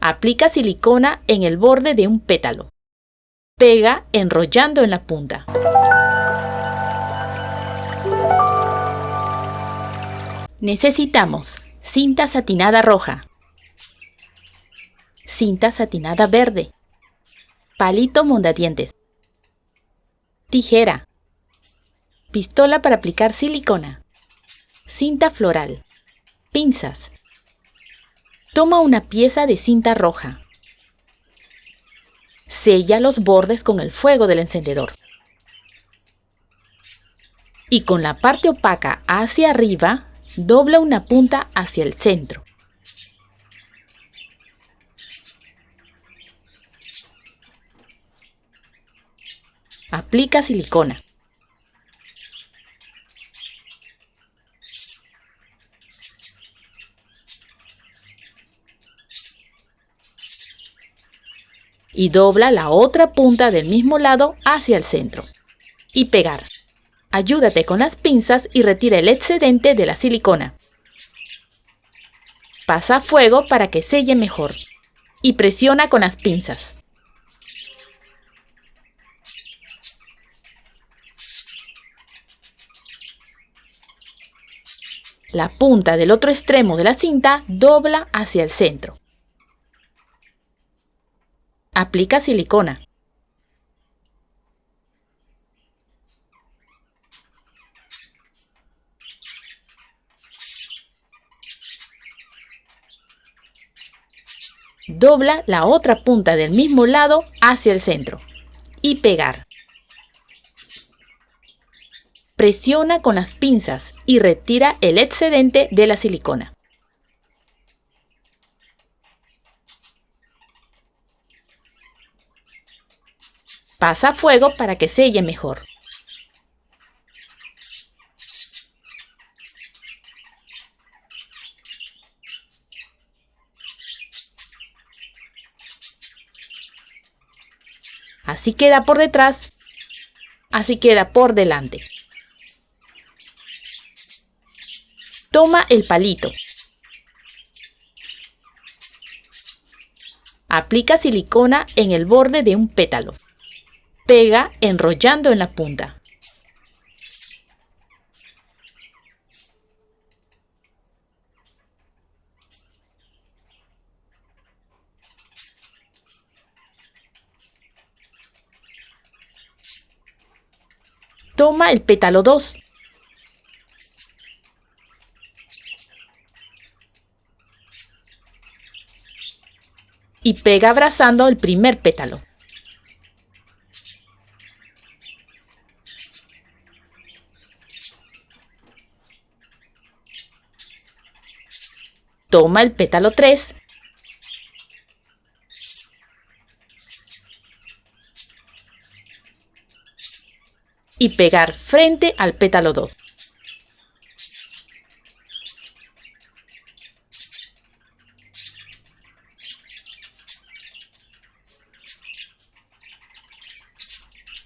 Aplica silicona en el borde de un pétalo. Pega enrollando en la punta. Necesitamos cinta satinada roja, cinta satinada verde, palito mondadientes, tijera, pistola para aplicar silicona, cinta floral, pinzas. Toma una pieza de cinta roja. Sella los bordes con el fuego del encendedor. Y con la parte opaca hacia arriba, dobla una punta hacia el centro. Aplica silicona. Y dobla la otra punta del mismo lado hacia el centro. Y pegar. Ayúdate con las pinzas y retira el excedente de la silicona. Pasa a fuego para que selle mejor. Y presiona con las pinzas. La punta del otro extremo de la cinta dobla hacia el centro. Aplica silicona. Dobla la otra punta del mismo lado hacia el centro. Y pegar. Presiona con las pinzas y retira el excedente de la silicona. Pasa a fuego para que selle mejor. Así queda por detrás, así queda por delante. Toma el palito. Aplica silicona en el borde de un pétalo. Pega enrollando en la punta. Toma el pétalo 2. Y pega abrazando el primer pétalo. Toma el pétalo 3. Y pegar frente al pétalo 2.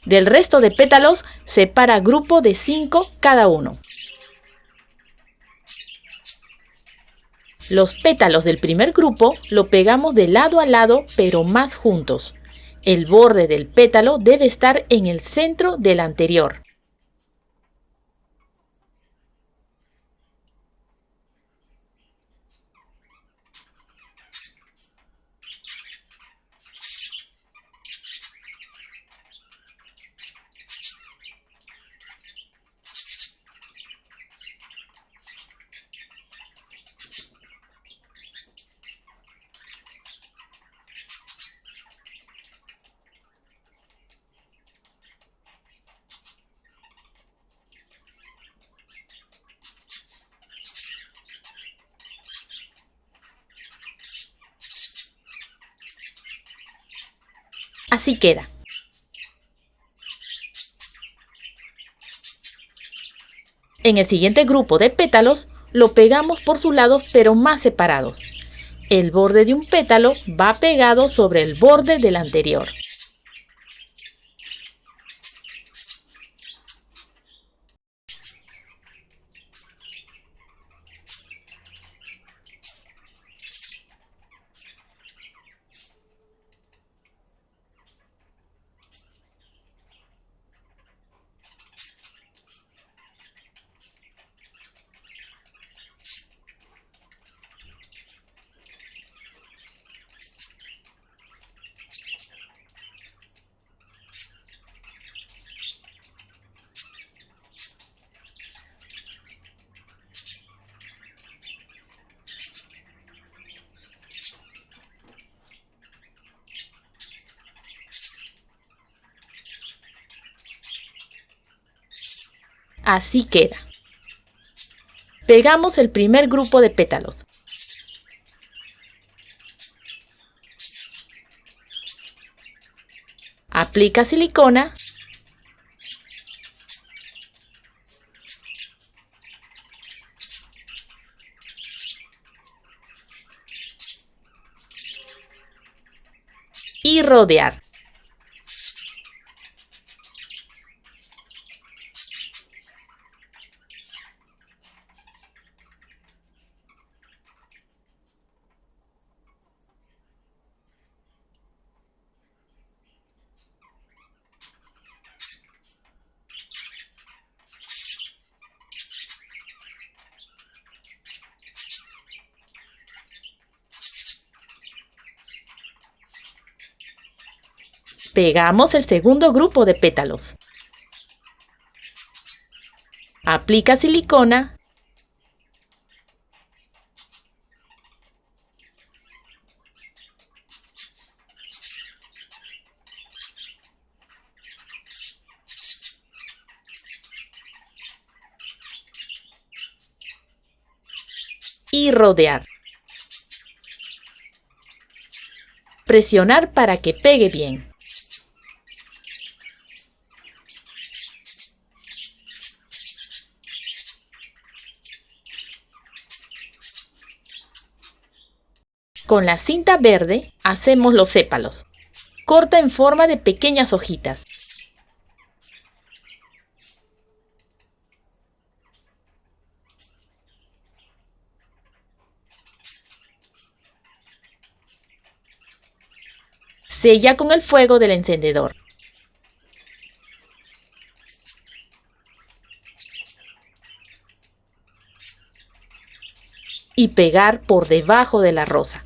Del resto de pétalos, separa grupo de 5 cada uno. Los pétalos del primer grupo lo pegamos de lado a lado, pero más juntos. El borde del pétalo debe estar en el centro del anterior. Así queda. En el siguiente grupo de pétalos lo pegamos por sus lados pero más separados. El borde de un pétalo va pegado sobre el borde del anterior. Así queda. Pegamos el primer grupo de pétalos. Aplica silicona y rodear. Pegamos el segundo grupo de pétalos. Aplica silicona y rodear. Presionar para que pegue bien. Con la cinta verde hacemos los sépalos. Corta en forma de pequeñas hojitas. Sella con el fuego del encendedor. Y pegar por debajo de la rosa.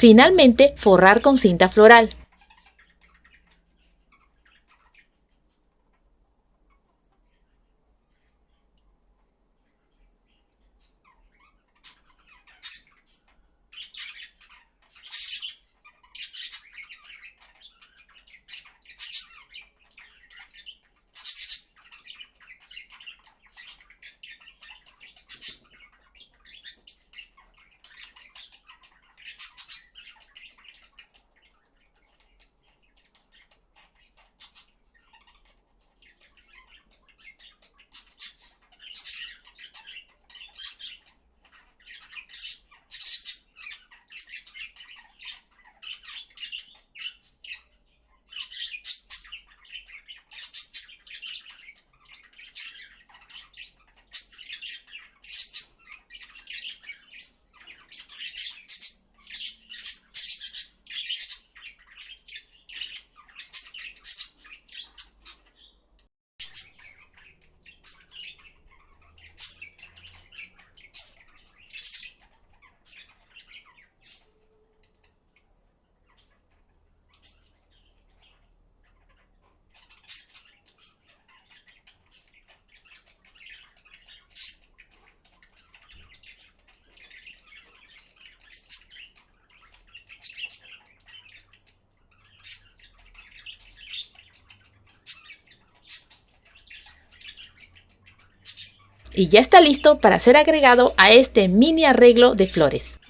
Finalmente, forrar con cinta floral. Y ya está listo para ser agregado a este mini arreglo de flores.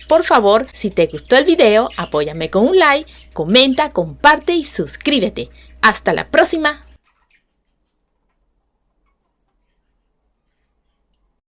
Por favor, si te gustó el video, apóyame con un like, comenta, comparte y suscríbete. ¡Hasta la próxima!